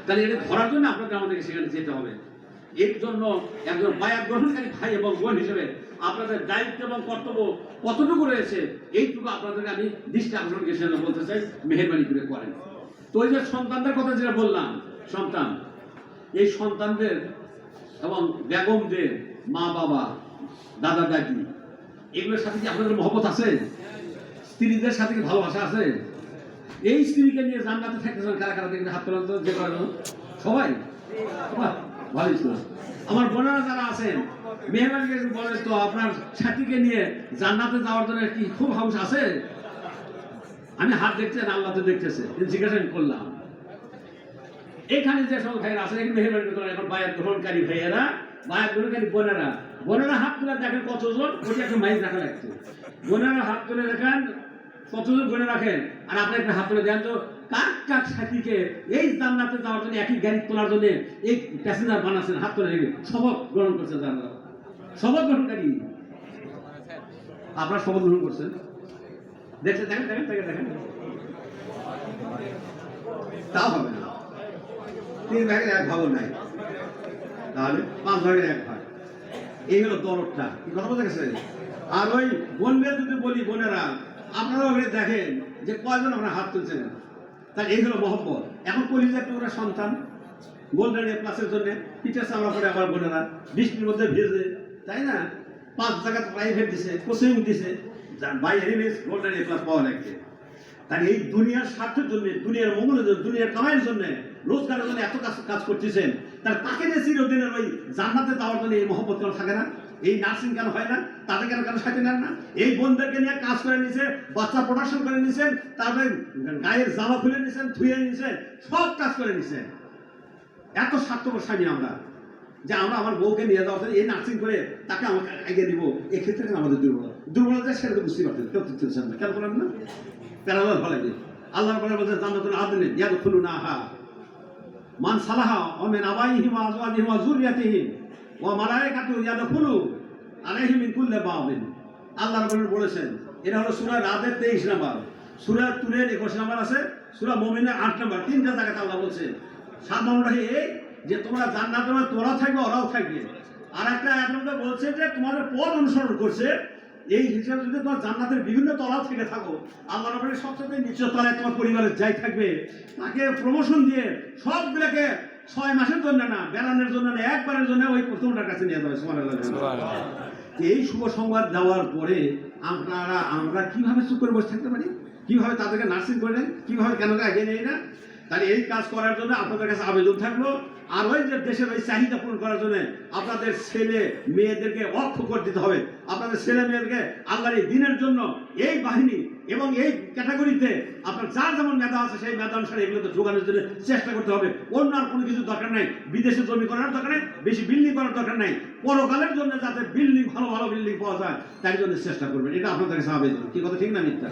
তাহলে এটা ধরার জন্য আপনাদের আমাদেরকে সেখানে যেতে হবে। এর জন্য একজন বায়াত গ্রহণকারী ভাই এবং বোন হিসেবে আপনাদের দায়িত্ব এবং কর্তব্য কতটুকু রয়েছে এইটুকু আপনাদেরকে আমি দৃষ্টি আকর্ষণ হিসেবে বলতে চাই, মেহেরবানি করে করেন। তো ওই যে সন্তানদের কথা যেটা বললাম, সন্তান, এই সন্তানদের এবং বেগমদের মা বাবা দাদা দাদি এগুলোর সাথে কি আপনাদের মহব্বত আছে? স্ত্রীদের সাথে কি ভালোবাসা আছে? এই স্ত্রীকে নিয়ে জান্নাতে থাকতেছেন কারা কারা দেখবে হাত তোলান তো, যে করেন সবাই ভালোই ছিল। আমার বোনেরা যারা আছেন মেহরবানি বলেন তো, আপনার সাথীকে নিয়ে জান্নাতে যাওয়ার জন্য কি খুব হাউস আছে? আমি হাত দেখছেন, আল্লাহ তো দেখতেছে, জিজ্ঞাসা করলাম। এখানে যে সব ভাইয়েরা আছে মেহরবানি করে এখন বায়াত গ্রহণকারী ভাইয়েরা, বায়াত গ্রহণকারী বোনেরা, বোনেরা হাত তুলে দেখেন কতজন, ওই একটা মাইক রাখা লাগছে। বোনেরা হাত তুলে দেখেন কতজন বোনে রাখেন, আর আপনি একটা হাত তুলে দেন তো কাক কাক সাথীকে এই জান্নাতে যাওয়ার জন্য একই গাড়ি তোলার জন্য এই প্যাসেঞ্জার বানাচ্ছেন, হাত তুলে রেখে শপথ গ্রহণ করছেন। যারা শপথ গ্রহণকারী, আপনারা শপথ গ্রহণ করছেন, দেখছেন, দেখেন দেখেন দেখেন দেখেন, তাও হবে না। 3 ভাগের 1 ভাগ নাই, তাহলে 5 ভাগের 1 ভাগ। এই হলো দরদটা, কি কথা বলতে গেছে। আর ওই বোনদের যদি বলি, বোনেরা আপনারা ওখানে দেখেন যে কয়জন আপনারা হাত তুলছেন, তার এই হলো মহব্বত। এখন কলিজার টুকরা সন্তান গোল্ডেন এ প্লাসের জন্য পিঠে চামড়া করে আবার বোনেরা বৃষ্টির মধ্যে ভেজে, তাই না, 5 জায়গায় প্রাইভেট দিছে, কোচিং দিছে, বাইরে গোল্ডেন এ প্লাস পাওয়া লাগছে। তাই এই দুনিয়ার স্বার্থের জন্য, দুনিয়ার মঙ্গলের জন্য, দুনিয়ার কামাইয়ের জন্য, রোজগারের জন্য এত কাজ করতেছেন, তার তাকে যে চিরদিনের ওই জান্নাতে যাওয়ার জন্য এই মহব্বত কেন থাকে না? এই নার্সিং কেন হয় না? তাদের কেন কেন সাথে নেন না? এই বোনদেরকে নিয়ে কাজ করে নিছে, বাচ্চা প্রোডাকশন করে নিছেন, তারপরে গায়ের জামা খুলে নিছেন, ধুয়ে নিছেন, সব কাজ করে নিছেন। এত স্বার্থপর স্বামী আমরা যে আমরা আমার বউকে নিয়ে যাওয়া এই নার্সিং করে তাকে আমাকে এগিয়ে দিব, এক্ষেত্রে আমাদের দুর্বলতা সেটা তো বুঝতে পারছেন, কেউ তুলছেন না, কেন করেন না? প্যারালাল ফলে আল্লাহর পরে বলছে জান্নাতুল আদনে ইয়াদখুলুনাহা মান সালাহা ওয়া মিন আবাইহিম ওয়া আজওয়াজিহিম ওয়া যুররিয়াতিহিম ওয়া মালায়েকাতু ইয়াদখুলু আলাইহিম মিন কুল্লি বাবিন। আল্লাহর পরে বলেছেন, এটা হলো সূরা রাদের 23 নম্বর, সূরা তুরের 21 নম্বর আছে, সূরা মুমিনের 8 নম্বর, 3টা জায়গাতে আল্লাহ বলছেন 7 নম্বর এই যে তোমরা জান্নাতে তোরাও থাকবে, ওরাও থাকবে। আর একটা আয়াতে বলছে যে তোমাদের পথ অনুসরণ করছে, এই হিসাবে যদি তোমার জান্নাতের বিভিন্ন তলা থেকে থাকো, আল্লাহর রাব্বুল সবচেয়ে নিচের তলায় তোমার পরিবারের যাই থাকবে, তাকে প্রমোশন দিয়ে সবগুলোকে 6 মাসের জন্য না, বেড়ানোর জন্য না, একবারের জন্য ওই প্রথমটার কাছে নিয়ে যাবে। সুবহানাল্লাহ। এই শুভ সংবাদ দেওয়ার পরে আমরা কিভাবে চুপ করে বসে থাকতে পারি? কিভাবে তাদেরকে নার্সিং করে নেন? কিভাবে কেন এগিয়ে নেই না? তাহলে এই কাজ করার জন্য আপনাদের কাছে আবেদন থাকলো। আর ওই যে দেশের ওই চাহিদা পূরণ করার জন্য আপনাদের ছেলে মেয়েদেরকে অক্ষ করে দিতে হবে। আপনাদের ছেলে মেয়েদেরকে আল্লাহর এই দিনের জন্য এই বাহিনী এবং এই ক্যাটাগরিতে আপনার যার যেমন মেধা আছে সেই মেধা অনুসারে এগুলোতে যোগানোর জন্য চেষ্টা করতে হবে। অন্য আর কোনো কিছু দরকার নাই, বিদেশে জমি করার দরকার নেই, বেশি বিল্ডিং করার দরকার নাই, পরকালের জন্য যাতে বিল্ডিং ভালো ভালো বিল্ডিং পাওয়া যায় তার জন্য চেষ্টা করবেন। এটা আপনাদের কাছে আবেদন। কি কথা ঠিক না মিথ্যা?